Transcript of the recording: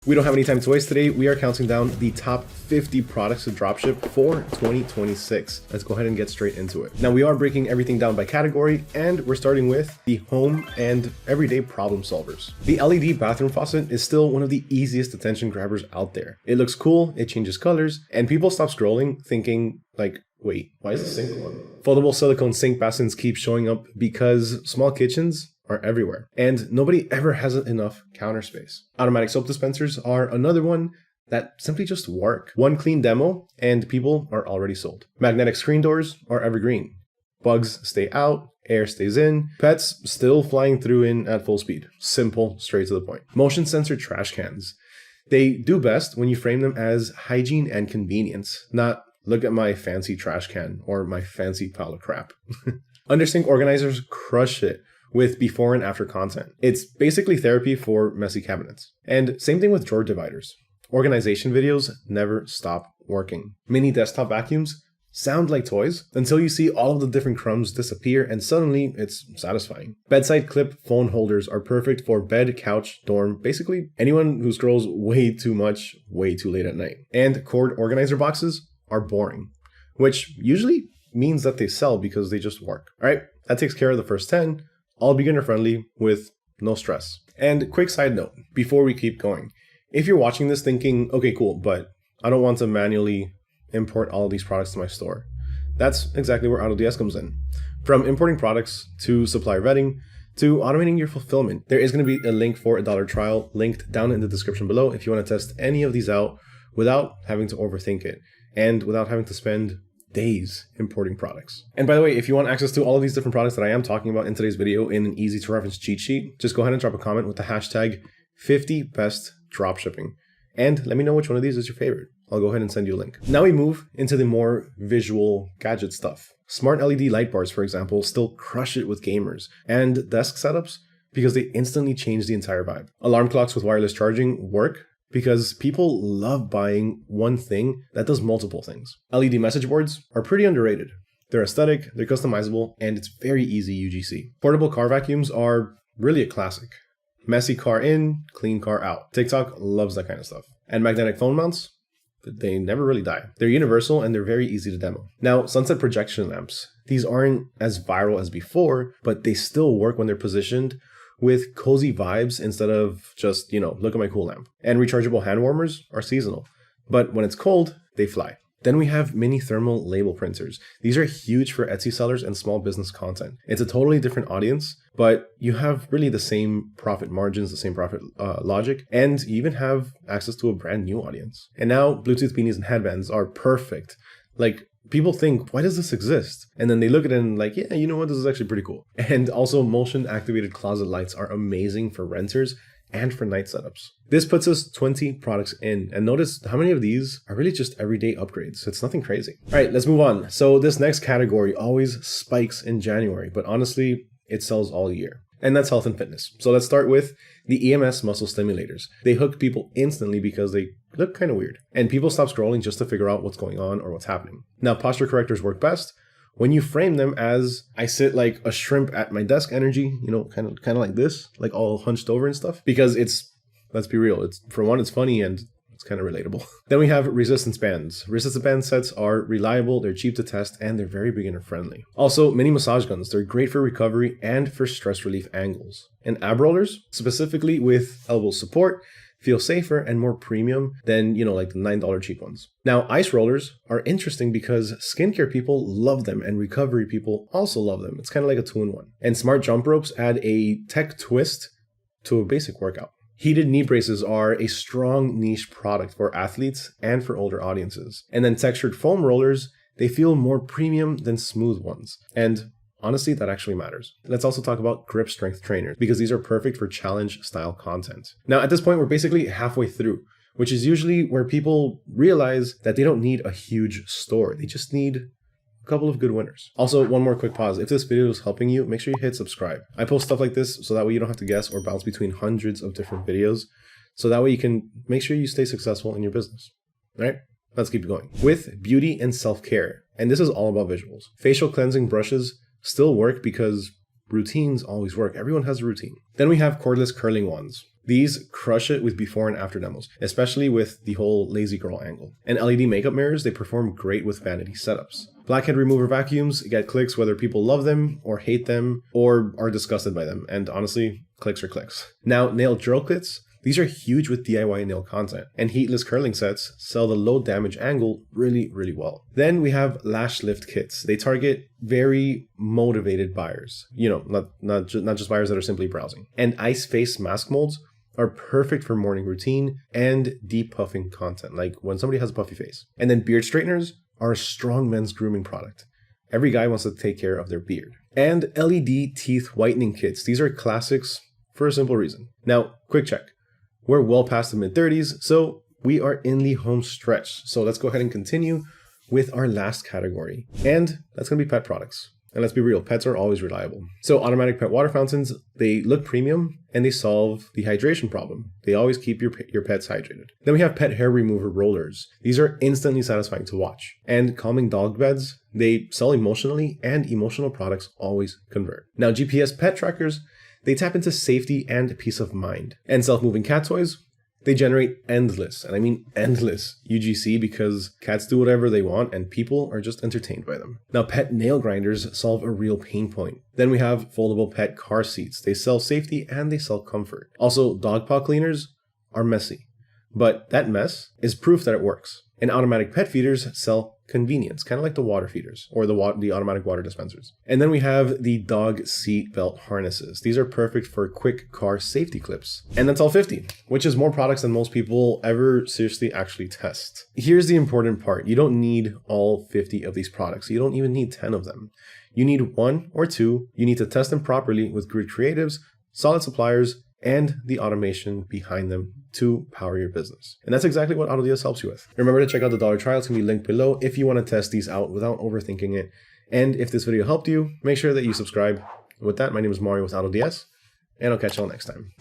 We don't have any time to waste today. We are counting down the top 50 products to dropship for 2026. Let's go ahead and get straight into it. Now we are breaking everything down by category, and we're starting with the home and everyday problem solvers. The LED bathroom faucet is still one of the easiest attention grabbers out there. It looks cool, it changes colors, and people stop scrolling thinking like, wait, why is the sink on? Foldable silicone sink basins keep showing up because small kitchens are everywhere, and nobody ever has enough counter space. Automatic soap dispensers are another one that simply just work. One clean demo and people are already sold. Magnetic screen doors are evergreen. Bugs stay out, air stays in, pets still flying through in at full speed. Simple, straight to the point. Motion sensor trash cans. They do best when you frame them as hygiene and convenience, not look at my fancy trash can or my fancy pile of crap. Undersink organizers crush it with before and after content. It's basically therapy for messy cabinets. And same thing with drawer dividers. Organization videos never stop working. Mini desktop vacuums sound like toys until you see all of the different crumbs disappear, and suddenly it's satisfying. Bedside clip phone holders are perfect for bed, couch, dorm, basically anyone who scrolls way too much, way too late at night. And cord organizer boxes are boring, which usually means that they sell because they just work. All right, that takes care of the first 10. All beginner friendly with no stress. And quick side note, before we keep going, if you're watching this thinking, okay, cool, but I don't want to manually import all of these products to my store, that's exactly where autoDS comes in. From importing products to supplier vetting to automating your fulfillment, there is going to be a link for a $1 trial linked down in the description below if you want to test any of these out without having to overthink it and without having to spend days importing products. And by the way, if you want access to all of these different products that I am talking about in today's video in an easy to reference cheat sheet, just go ahead and drop a comment with the hashtag 50 best dropshipping. And let me know which one of these is your favorite. I'll go ahead and send you a link. Now we move into the more visual gadget stuff. Smart LED light bars, for example, still crush it with gamers and desk setups because they instantly change the entire vibe. Alarm clocks with wireless charging work because people love buying one thing that does multiple things. LED message boards are pretty underrated. They're aesthetic, they're customizable, and it's very easy UGC. Portable car vacuums are really a classic. Messy car in, clean car out. TikTok loves that kind of stuff. And magnetic phone mounts, they never really die. They're universal and they're very easy to demo. Now, sunset projection lamps. These aren't as viral as before, but they still work when they're positioned with cozy vibes instead of just, look at my cool lamp. And rechargeable hand warmers are seasonal, but when it's cold, they fly. Then we have mini thermal label printers. These are huge for Etsy sellers and small business content. It's a totally different audience, but you have really the same profit margins, the same profit logic, and you even have access to a brand new audience. And now Bluetooth beanies and headbands are perfect. Like, people think, why does this exist? And then they look at it and like, yeah, you know what? This is actually pretty cool. And also motion activated closet lights are amazing for renters and for night setups. This puts us 20 products in, and notice how many of these are really just everyday upgrades. It's nothing crazy. All right, let's move on. So this next category always spikes in January, but honestly, it sells all year. And that's health and fitness. So let's start with the EMS muscle stimulators. They hook people instantly because they look kind of weird. And people stop scrolling just to figure out what's going on or what's happening. Now, posture correctors work best when you frame them as I sit like a shrimp at my desk energy, kind of like this, like all hunched over and stuff. Because let's be real, for one, it's funny and it's kind of relatable. Then we have resistance bands. Resistance band sets are reliable, they're cheap to test, and they're very beginner friendly. Also, mini massage guns. They're great for recovery and for stress relief angles. And ab rollers, specifically with elbow support, feel safer and more premium than, like the $9 cheap ones. Now, ice rollers are interesting because skincare people love them and recovery people also love them. It's kind of like a 2-in-1. And smart jump ropes add a tech twist to a basic workout. Heated knee braces are a strong niche product for athletes and for older audiences. And then textured foam rollers, they feel more premium than smooth ones. And honestly, that actually matters. Let's also talk about grip strength trainers because these are perfect for challenge style content. Now, at this point, we're basically halfway through, which is usually where people realize that they don't need a huge store. They just need a couple of good winners. Also, one more quick pause. If this video is helping you, make sure you hit subscribe. I post stuff like this so that way you don't have to guess or bounce between hundreds of different videos. So that way you can make sure you stay successful in your business. All right, let's keep going. With beauty and self-care, and this is all about visuals. Facial cleansing brushes still work because routines always work. Everyone has a routine. Then we have cordless curling wands. These crush it with before and after demos, especially with the whole lazy girl angle. And LED makeup mirrors, they perform great with vanity setups. Blackhead remover vacuums get clicks whether people love them or hate them or are disgusted by them. And honestly, clicks are clicks. Now, nail drill kits. These are huge with DIY nail content, and heatless curling sets sell the low damage angle really, really well. Then we have lash lift kits. They target very motivated buyers, not just buyers that are simply browsing. And ice face mask molds are perfect for morning routine and deep puffing content, like when somebody has a puffy face. And then beard straighteners are a strong men's grooming product. Every guy wants to take care of their beard. And LED teeth whitening kits. These are classics for a simple reason. Now, quick check. We're well past the mid-30s, so we are in the home stretch. So let's go ahead and continue with our last category. And that's going to be pet products. And let's be real, pets are always reliable. So automatic pet water fountains, they look premium and they solve the hydration problem. They always keep your pets hydrated. Then we have pet hair remover rollers. These are instantly satisfying to watch. And calming dog beds, they sell emotionally, and emotional products always convert. Now GPS pet trackers, they tap into safety and peace of mind. And self-moving cat toys, they generate endless, and I mean endless, UGC because cats do whatever they want and people are just entertained by them. Now, pet nail grinders solve a real pain point. Then we have foldable pet car seats. They sell safety and they sell comfort. Also, dog paw cleaners are messy, but that mess is proof that it works. And automatic pet feeders sell convenience, kind of like the water feeders or the automatic water dispensers. And then we have the dog seat belt harnesses. These are perfect for quick car safety clips. And that's all 50, which is more products than most people ever seriously actually test. Here's the important part. You don't need all 50 of these products. You don't even need 10 of them. You need 1 or 2. You need to test them properly with good creatives, solid suppliers, and the automation behind them to power your business. And that's exactly what autoDS helps you with. Remember to check out the dollar trial. It's going to be linked below if you want to test these out without overthinking it. And if this video helped you, make sure that you subscribe. With that, my name is Mario with autoDS, and I'll catch y'all next time.